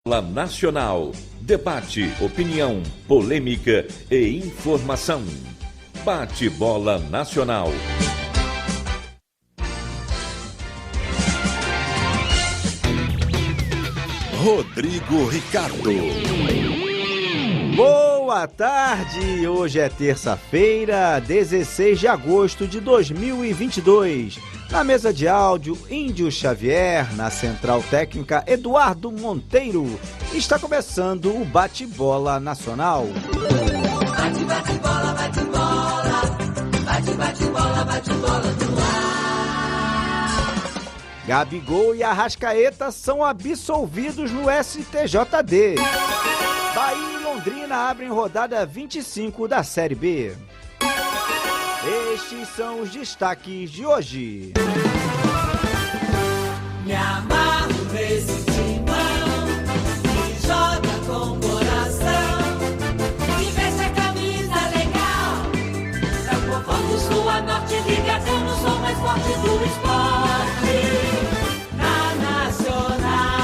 Nacional. Debate, opinião, polêmica e informação. Bate-bola Nacional. Rodrigo Ricardo. Boa tarde, hoje é terça-feira, 16 de agosto de 2022. Na mesa de áudio, Índio Xavier, na central técnica, Eduardo Monteiro. Está começando o Bate-Bola Nacional. Bate-bola, bate-bola, bate-bola, bate-bola no ar. Gabigol e Arrascaeta são absolvidos no STJD. Bahia e Londrina abrem rodada 25 da Série B. Estes são os destaques de hoje. Me amarro nesse timão, que joga com coração, que veste a camisa legal. É o povão do sul a norte, ligação, eu sou mais forte do esporte. Na Nacional,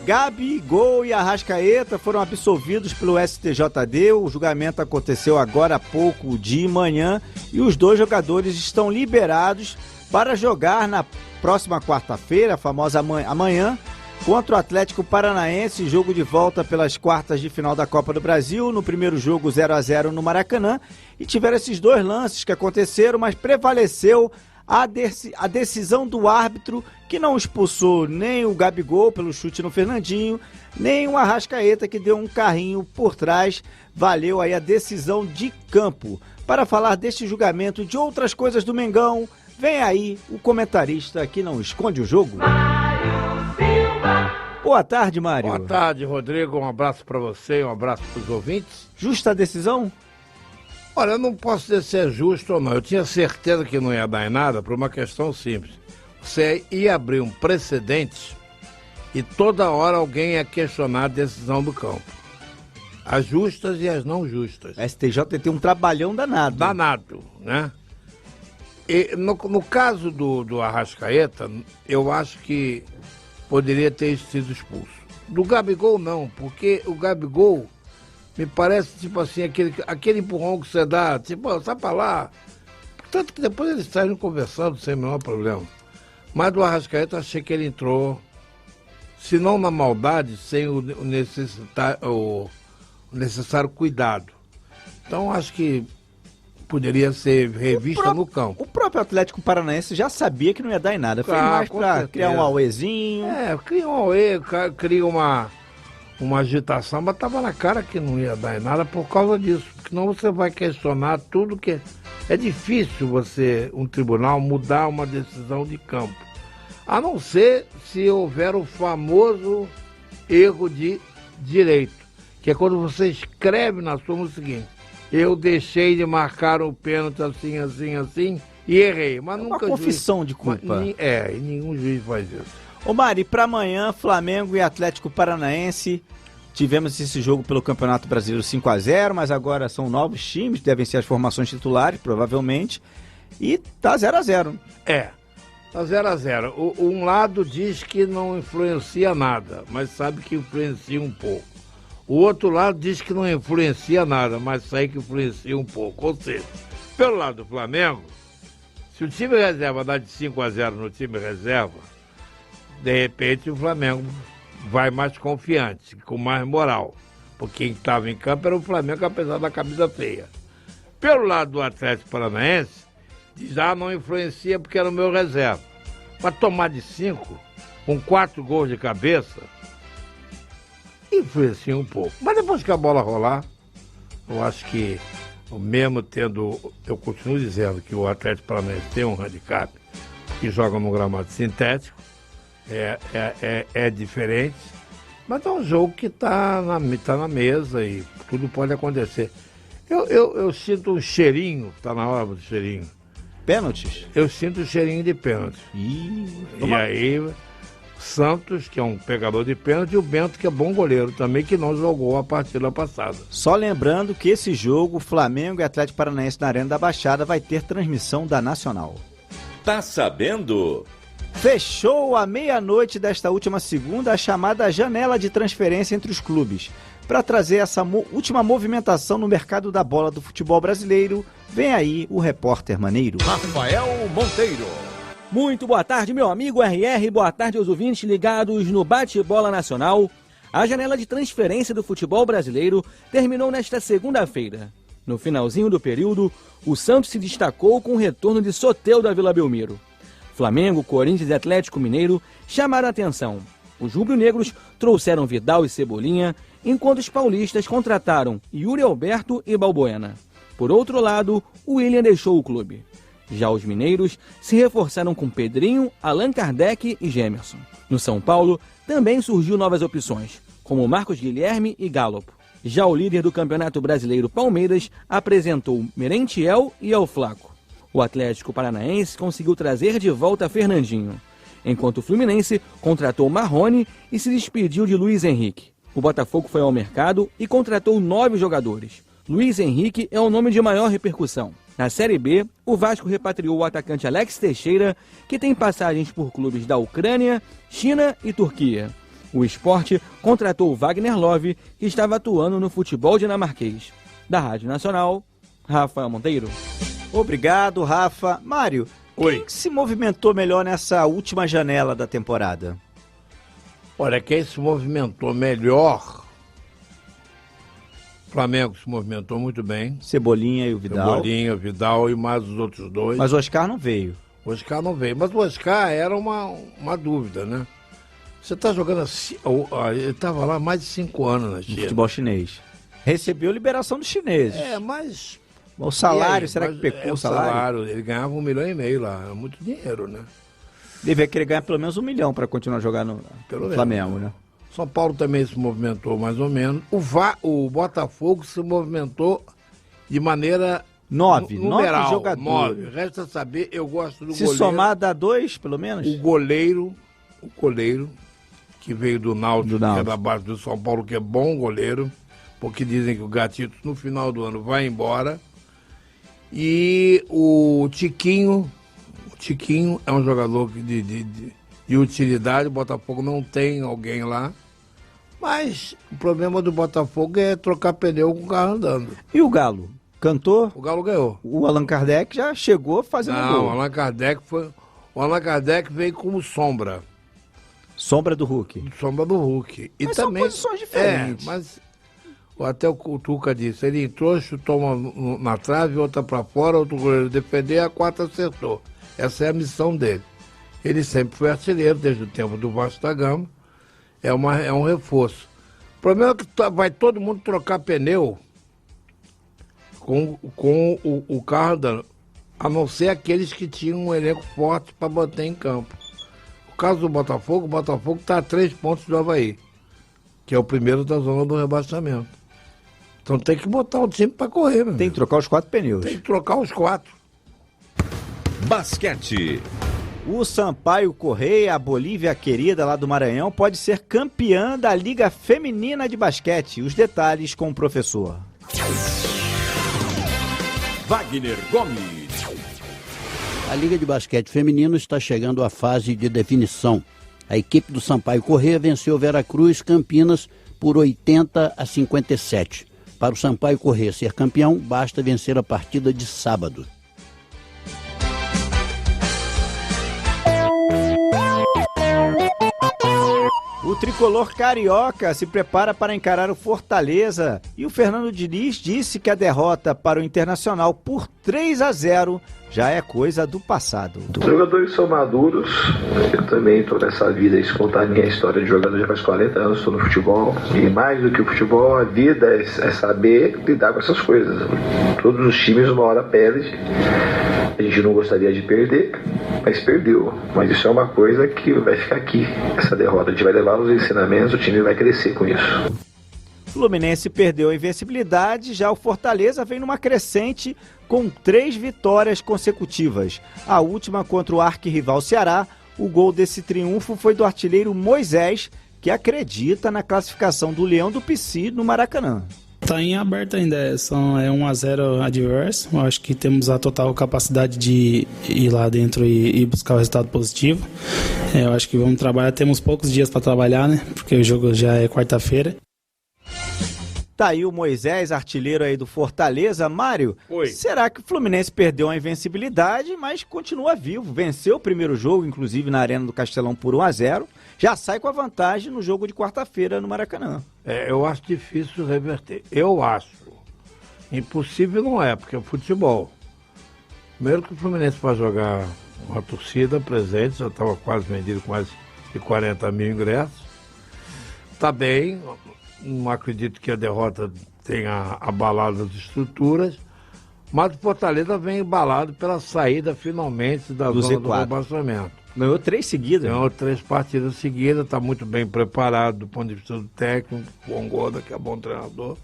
Gabigol e Arrascaeta foram absolvidos pelo STJD. O julgamento aconteceu agora há pouco de manhã e os dois jogadores estão liberados para jogar na próxima quarta-feira, a famosa amanhã, contra o Atlético Paranaense, jogo de volta pelas quartas de final da Copa do Brasil. No primeiro jogo 0-0 no Maracanã, e tiveram esses dois lances que aconteceram, mas prevaleceu a decisão do árbitro, que não expulsou nem o Gabigol pelo chute no Fernandinho, nem o Arrascaeta, que deu um carrinho por trás. Valeu aí a decisão de campo. Para falar deste julgamento e de outras coisas do Mengão, vem aí o comentarista que não esconde o jogo, Mário Silva. Boa tarde, Mário. Boa tarde, Rodrigo. Um abraço para você e um abraço para os ouvintes. Justa a decisão? Olha, eu não posso dizer se é justo ou não. Eu tinha certeza que não ia dar em nada por uma questão simples. Você ia abrir um precedente e toda hora alguém ia questionar a decisão do campo. As justas e as não justas. A STJ tem um trabalhão danado. Danado, né? E no caso do Arrascaeta, eu acho que poderia ter sido expulso. Do Gabigol, não, porque o Gabigol me parece, tipo assim, aquele empurrão que você dá, tipo, sai pra lá. Tanto que depois eles saíram conversando sem o menor problema. Mas do Arrascaeta, achei que ele entrou, se não na maldade, sem o necessário cuidado. Então, acho que poderia ser revista no campo. O próprio Atlético Paranaense já sabia que não ia dar em nada. Foi mais pra criar um auezinho. Cria um auê, cria uma agitação, mas estava na cara que não ia dar em nada por causa disso. Porque senão você vai questionar tudo que... É difícil um tribunal, mudar uma decisão de campo. A não ser se houver o famoso erro de direito, que é quando você escreve na súmula o seguinte: eu deixei de marcar o pênalti assim, assim, assim, e errei. Mas é nunca uma confissão de culpa. E nenhum juiz faz isso. Ô Mari, para amanhã, Flamengo e Atlético Paranaense. Tivemos esse jogo pelo Campeonato Brasileiro 5-0, mas agora são novos times, devem ser as formações titulares, provavelmente. E tá 0-0. Tá 0-0. Um lado diz que não influencia nada, mas sabe que influencia um pouco. O outro lado diz que não influencia nada, mas sabe que influencia um pouco. Ou seja, pelo lado do Flamengo, se o time reserva dá de 5-0 no time reserva, de repente o Flamengo vai mais confiante, com mais moral. Porque quem estava em campo era o Flamengo, apesar da camisa feia. Pelo lado do Atlético Paranaense, diz, não influencia porque era o meu reserva. Para tomar de 5, com 4 gols de cabeça, influencia um pouco. Mas depois que a bola rolar, eu acho que, mesmo tendo, eu continuo dizendo que o Atlético Paranaense tem um handicap, que joga no gramado sintético, é diferente, mas é um jogo que tá na mesa e tudo pode acontecer. Eu sinto um cheirinho, tá na hora do cheirinho. Pênaltis? Eu sinto um cheirinho de pênalti. E aí, Santos, que é um pegador de pênalti, e o Bento, que é bom goleiro também, que não jogou a partida passada. Só lembrando que esse jogo, Flamengo e Atlético Paranaense na Arena da Baixada, vai ter transmissão da Nacional. Tá sabendo? Fechou à meia-noite desta última segunda a chamada janela de transferência entre os clubes. Para trazer essa última movimentação no mercado da bola do futebol brasileiro, vem aí o repórter maneiro Rafael Monteiro. Muito boa tarde, meu amigo RR, boa tarde aos ouvintes ligados no Bate-Bola Nacional. A janela de transferência do futebol brasileiro terminou nesta segunda-feira. No finalzinho do período, o Santos se destacou com o retorno de Soteldo da Vila Belmiro. Flamengo, Corinthians e Atlético Mineiro chamaram a atenção. Os rubro-negros trouxeram Vidal e Cebolinha, enquanto os paulistas contrataram Yuri Alberto e Balbuena. Por outro lado, o William deixou o clube. Já os mineiros se reforçaram com Pedrinho, Allan Kardec e Gemerson. No São Paulo, também surgiu novas opções, como Marcos Guilherme e Galopo. Já o líder do Campeonato Brasileiro, Palmeiras, apresentou Merentiel e El Flaco. O Atlético Paranaense conseguiu trazer de volta Fernandinho, enquanto o Fluminense contratou Marrone e se despediu de Luiz Henrique. O Botafogo foi ao mercado e contratou 9 jogadores. Luiz Henrique é o nome de maior repercussão. Na Série B, o Vasco repatriou o atacante Alex Teixeira, que tem passagens por clubes da Ucrânia, China e Turquia. O Sport contratou Wagner Love, que estava atuando no futebol dinamarquês. Da Rádio Nacional, Rafael Monteiro. Obrigado, Rafa. Mário, quem se movimentou melhor nessa última janela da temporada? Olha, quem se movimentou melhor... O Flamengo se movimentou muito bem. Cebolinha e o Vidal. Cebolinha, o Vidal e mais os outros dois. Mas o Oscar não veio. O Oscar não veio. Mas o Oscar era uma dúvida, né? Você está jogando assim... Ele estava lá há mais de 5 anos na China. Futebol chinês. Recebeu liberação dos chineses. Mas... O salário, será que pecou o salário? Ele ganhava 1,5 milhão lá. É muito dinheiro, né? Devia querer ganhar pelo menos 1 milhão para continuar jogando no Flamengo, né? São Paulo também se movimentou mais ou menos. O Botafogo se movimentou de maneira 9 jogadores. 9. Resta saber, eu gosto do se goleiro. Se somar dá 2, pelo menos? O goleiro, que veio do Náutico, que é da base do São Paulo, que é bom goleiro, porque dizem que o Gatito no final do ano vai embora. E o Tiquinho é um jogador de utilidade, o Botafogo não tem alguém lá, mas o problema do Botafogo é trocar pneu com o carro andando. E o Galo? Cantou? O Galo ganhou. O Allan Kardec já chegou fazendo gol. Não, o Allan Kardec veio como sombra. Sombra do Hulk. Sombra do Hulk. E mas também, são posições diferentes. Mas até o Tuca disse, ele entrou, chutou uma na trave, outra para fora, outro goleiro defender, a 4 acertou. Essa é a missão dele. Ele sempre foi artilheiro, desde o tempo do Vasco da Gama. É um reforço. O problema é que vai todo mundo trocar pneu com o carro andando, a não ser aqueles que tinham um elenco forte para botar em campo. No caso do Botafogo, o Botafogo está a 3 pontos do Avaí, que é o primeiro da zona do rebaixamento. Então tem que botar o time para correr, meu. Tem que trocar os 4 pneus. Tem que trocar os 4. Basquete. O Sampaio Correia, a Bolívia querida lá do Maranhão, pode ser campeã da Liga Feminina de Basquete. Os detalhes com o professor Wagner Gomes. A Liga de Basquete Feminino está chegando à fase de definição. A equipe do Sampaio Correia venceu Veracruz Campinas por 80-57. Para o Sampaio Correia ser campeão, basta vencer a partida de sábado. O tricolor carioca se prepara para encarar o Fortaleza e o Fernando Diniz disse que a derrota para o Internacional por 3-0 já é coisa do passado. Os jogadores são maduros, eu também estou nessa vida, isso contar a minha história de jogador já faz 40 anos, estou no futebol, e mais do que o futebol, a vida é saber lidar com essas coisas. Todos os times uma hora perdem, a gente não gostaria de perder, mas perdeu. Mas isso é uma coisa que vai ficar aqui, essa derrota, a gente vai levar os ensinamentos, o time vai crescer com isso. Fluminense perdeu a invencibilidade, já o Fortaleza vem numa crescente com 3 vitórias consecutivas. A última contra o arquirrival Ceará, o gol desse triunfo foi do artilheiro Moisés, que acredita na classificação do Leão do Pici no Maracanã. Tá em aberto ainda, é 1-0 adverso. Eu acho que temos a total capacidade de ir lá dentro e buscar o resultado positivo. Eu acho que vamos trabalhar, temos poucos dias para trabalhar, né? Porque o jogo já é quarta-feira. Tá aí o Moisés, artilheiro aí do Fortaleza. Mário, Oi. Será que o Fluminense perdeu a invencibilidade, mas continua vivo? Venceu o primeiro jogo, inclusive na Arena do Castelão por 1-0. Já sai com a vantagem no jogo de quarta-feira no Maracanã. Eu acho difícil reverter. Eu acho. Impossível não é, porque é futebol. Primeiro que o Fluminense vai jogar uma torcida presente, já estava quase vendido com mais de 40 mil ingressos. Tá bem, não acredito que a derrota tenha abalado as estruturas, mas o Fortaleza vem embalado pela saída finalmente da zona do rebaixamento. Ganhou 3 seguidas. Ganhou 3 partidas seguidas, está muito bem preparado do ponto de vista do técnico, o Angola, que é bom treinador.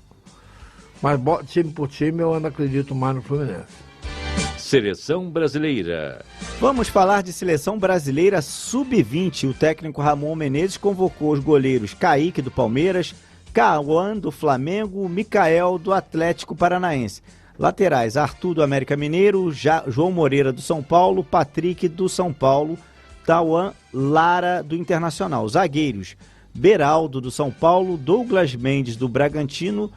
Mas time por time eu ainda acredito mais no Fluminense. Seleção Brasileira. Vamos falar de Seleção Brasileira Sub-20. O técnico Ramon Menezes convocou os goleiros Kaique do Palmeiras, Cauã do Flamengo, Micael do Atlético Paranaense. Laterais, Arthur do América Mineiro, João Moreira do São Paulo, Patrick do São Paulo, Tauan Lara do Internacional. Zagueiros, Beraldo do São Paulo, Douglas Mendes do Bragantino,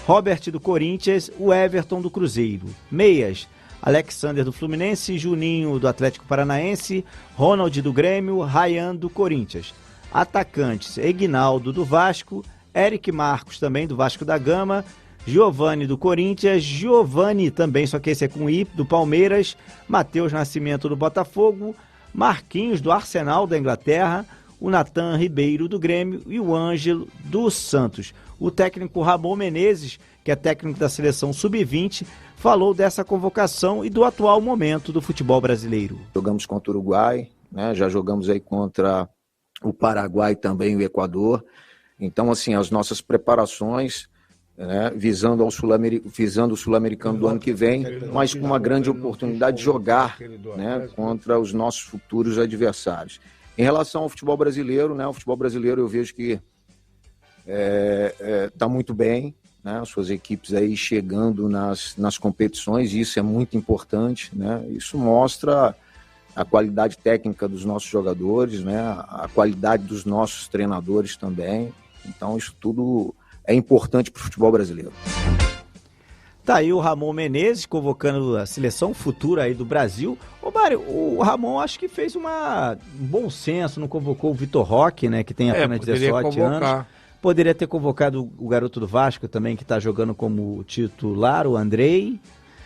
Robert do Corinthians, o Everton do Cruzeiro. Meias, Alexander do Fluminense, Juninho do Atlético Paranaense, Ronald do Grêmio, Ryan do Corinthians. Atacantes, Egnaldo do Vasco, Eric Marcos também do Vasco da Gama, Giovani do Corinthians, Giovani também, só que esse é com I, do Palmeiras, Matheus Nascimento do Botafogo, Marquinhos do Arsenal da Inglaterra, o Natan Ribeiro do Grêmio e o Ângelo do Santos. O técnico Ramon Menezes, que é técnico da seleção Sub-20, falou dessa convocação e do atual momento do futebol brasileiro. Jogamos contra o Uruguai, né? Já jogamos aí contra o Paraguai também, o Equador. Então, assim, as nossas preparações, né, visando o Sul-Americano do ano que vem, mas com uma grande oportunidade de jogar, né, contra os nossos futuros adversários. Em relação ao futebol brasileiro, né, o futebol brasileiro eu vejo que está muito bem, né, as suas equipes aí chegando nas competições, e isso é muito importante, né, isso mostra a qualidade técnica dos nossos jogadores, né, a qualidade dos nossos treinadores também. Então isso tudo é importante para o futebol brasileiro. Tá aí o Ramon Menezes convocando a seleção futura aí do Brasil. Ô Mário, o Ramon acho que fez um bom senso, não convocou o Vitor Roque, né, que tem apenas 18 anos. Poderia ter convocado o garoto do Vasco também, que está jogando como titular, o Andrei.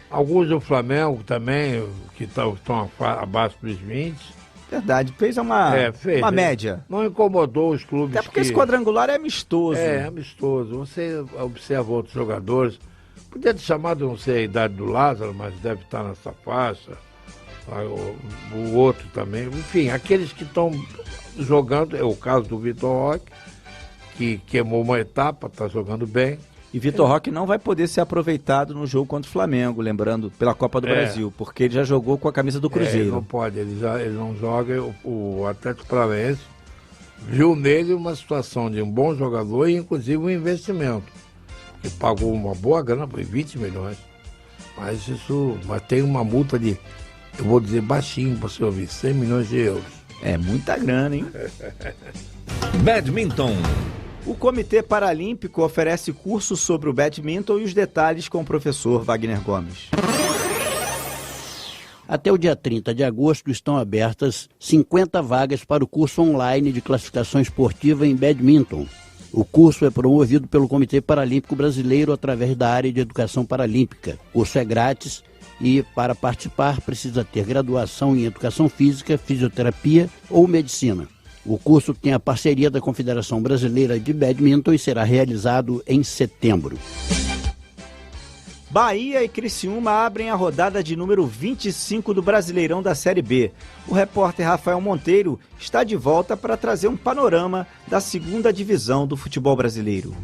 Alguns do Flamengo também, que estão abaixo dos 20. Verdade, fez uma média. Não incomodou os clubes. Até porque esse quadrangular é amistoso. É amistoso. Você observa outros jogadores. Podia ter chamado, não sei a idade do Lázaro, mas deve estar nessa faixa. O outro também. Enfim, aqueles que estão jogando, é o caso do Vitor Roque, que queimou uma etapa, está jogando bem. E Vitor Roque não vai poder ser aproveitado no jogo contra o Flamengo, lembrando, pela Copa do Brasil, porque ele já jogou com a camisa do Cruzeiro. Ele não pode, ele não joga. O Atlético Paranaense viu nele uma situação de um bom jogador e inclusive um investimento. Ele pagou uma boa grana, foi 20 milhões. Mas tem uma multa de, eu vou dizer baixinho para você ouvir, 100 milhões de euros. É muita grana, hein? Badminton. O Comitê Paralímpico oferece curso sobre o badminton e os detalhes com o professor Wagner Gomes. Até o dia 30 de agosto estão abertas 50 vagas para o curso online de classificação esportiva em badminton. O curso é promovido pelo Comitê Paralímpico Brasileiro através da área de educação paralímpica. O curso é grátis e, para participar, precisa ter graduação em educação física, fisioterapia ou medicina. O curso tem a parceria da Confederação Brasileira de Badminton e será realizado em setembro. Bahia e Criciúma abrem a rodada de número 25 do Brasileirão da Série B. O repórter Rafael Monteiro está de volta para trazer um panorama da segunda divisão do futebol brasileiro.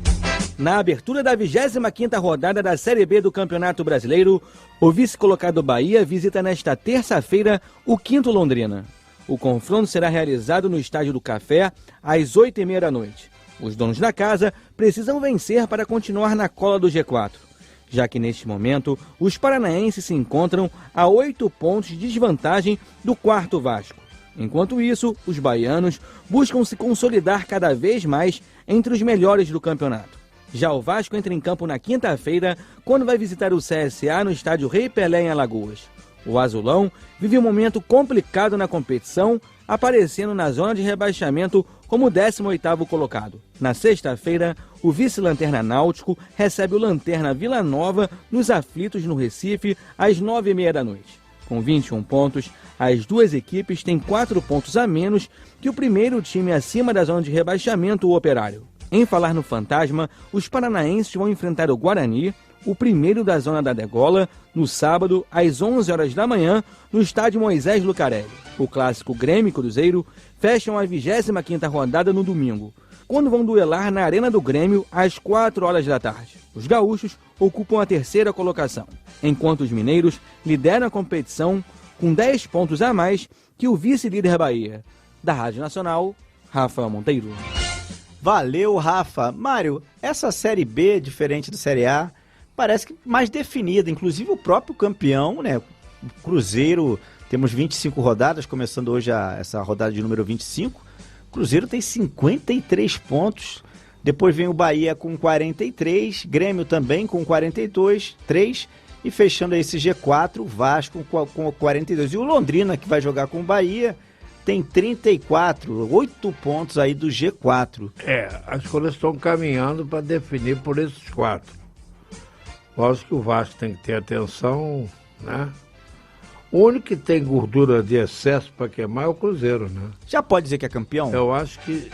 Na abertura da 25ª rodada da Série B do Campeonato Brasileiro, o vice-colocado Bahia visita nesta terça-feira o 5º Londrina. O confronto será realizado no Estádio do Café às 20h30 da noite. Os donos da casa precisam vencer para continuar na cola do G4, já que neste momento os paranaenses se encontram a 8 pontos de desvantagem do quarto Vasco. Enquanto isso, os baianos buscam se consolidar cada vez mais entre os melhores do campeonato. Já o Vasco entra em campo na quinta-feira, quando vai visitar o CSA no estádio Rei Pelé em Alagoas. O azulão vive um momento complicado na competição, aparecendo na zona de rebaixamento como 18º colocado. Na sexta-feira, o vice-lanterna Náutico recebe o lanterna Vila Nova nos aflitos no Recife às 9h30 da noite. Com 21 pontos, as duas equipes têm 4 pontos a menos que o primeiro time acima da zona de rebaixamento, o Operário. Em falar no Fantasma, os paranaenses vão enfrentar o Guarani, o primeiro da zona da degola, no sábado, às 11 horas da manhã, no estádio Moisés Lucarelli. O clássico Grêmio e Cruzeiro fecham a 25ª rodada no domingo, quando vão duelar na Arena do Grêmio às 4 horas da tarde. Os gaúchos ocupam a terceira colocação, enquanto os mineiros lideram a competição com 10 pontos a mais que o vice-líder Bahia. Da Rádio Nacional, Rafael Monteiro. Valeu, Rafa. Mário, essa Série B, diferente da Série A, parece que mais definida. Inclusive o próprio campeão, né? O Cruzeiro, temos 25 rodadas, começando hoje essa rodada de número 25. O Cruzeiro tem 53 pontos. Depois vem o Bahia com 43, Grêmio também com 42, 3. E fechando aí esse G4, o Vasco com 42. E o Londrina, que vai jogar com o Bahia, tem 34, 8 pontos aí do G4. As coisas estão caminhando para definir por esses 4. Lógico que o Vasco tem que ter atenção, né? O único que tem gordura de excesso para queimar é o Cruzeiro, né? Já pode dizer que é campeão? Eu acho que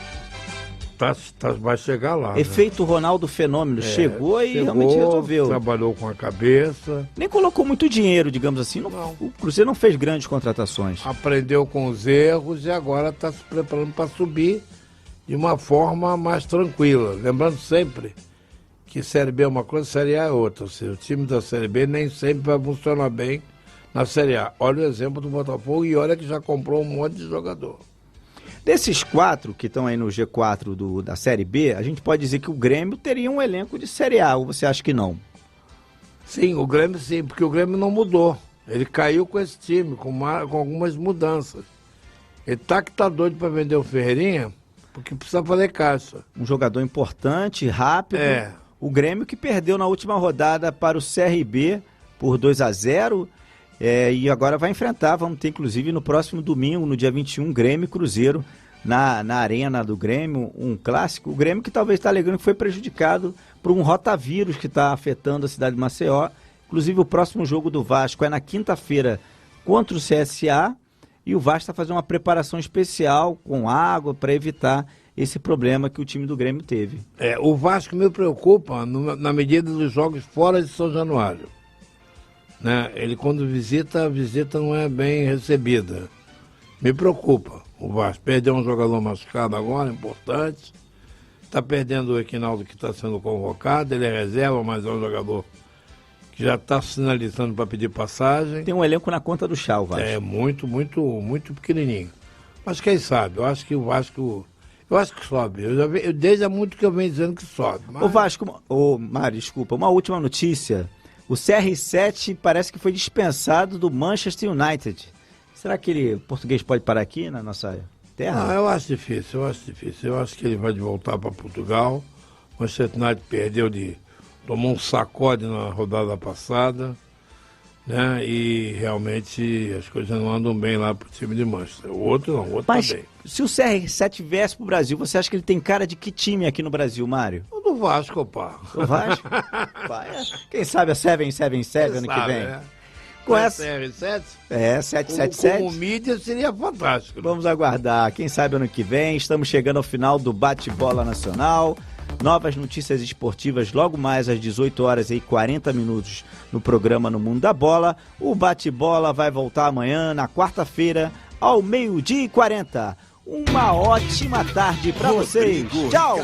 vai chegar lá. Efeito, né? Ronaldo Fenômeno. Chegou e realmente resolveu. Trabalhou com a cabeça. Nem colocou muito dinheiro, digamos assim. Não. O Cruzeiro não fez grandes contratações. Aprendeu com os erros e agora está se preparando para subir de uma forma mais tranquila. Lembrando sempre que Série B é uma coisa, Série A é outra. Ou seja, o time da Série B nem sempre vai funcionar bem na Série A. Olha o exemplo do Botafogo e olha que já comprou um monte de jogador. Desses 4 que estão aí no G4 da Série B, a gente pode dizer que o Grêmio teria um elenco de Série A, ou você acha que não? Sim, o Grêmio sim, porque o Grêmio não mudou. Ele caiu com esse time, com algumas mudanças. Ele tá doido para vender o Ferreirinha, porque precisa fazer caixa. Um jogador importante, rápido. O Grêmio que perdeu na última rodada para o CRB por 2-0. E agora vai enfrentar, vamos ter inclusive no próximo domingo, no dia 21, Grêmio e Cruzeiro, na arena do Grêmio, um clássico. O Grêmio que talvez está alegando que foi prejudicado por um rotavírus que está afetando a cidade de Maceió. Inclusive o próximo jogo do Vasco é na quinta-feira contra o CSA e o Vasco está fazendo uma preparação especial com água para evitar esse problema que o time do Grêmio teve. O Vasco me preocupa na medida dos jogos fora de São Januário. Né? Ele quando visita, a visita não é bem recebida. Me preocupa. O Vasco perdeu um jogador machucado agora, importante. Está perdendo o Equinaldo que está sendo convocado. Ele é reserva, mas é um jogador que já está sinalizando para pedir passagem. Tem um elenco na conta do chá, o Vasco. É muito, muito, muito pequenininho. Mas quem sabe? Eu acho que o Vasco... Eu acho que sobe. Desde há muito que eu venho dizendo que sobe. Mas... O Vasco... Mário, desculpa. Uma última notícia. O CR7 parece que foi dispensado do Manchester United. Será que o português pode parar aqui na nossa terra? Eu acho difícil. Eu acho que ele vai voltar para Portugal. O Manchester United tomou um sacode na rodada passada, né? E realmente as coisas não andam bem lá pro time de Manchester. O outro não, o outro Mas, tá bem. Se o CR7 viesse pro Brasil, você acha que ele tem cara de que time aqui no Brasil, Mário? O do Vasco, pá. O Vasco? Quem sabe a 777 ano que vem? Com essa CR7? 777. Como mídia seria fantástico. Né? Vamos aguardar. Quem sabe ano que vem. Estamos chegando ao final do Bate-Bola Nacional. Novas notícias esportivas logo mais às 18 horas e 40 minutos no programa No Mundo da Bola. O Bate-Bola vai voltar amanhã, na quarta-feira, ao 12h40. Uma ótima tarde para vocês. Tchau!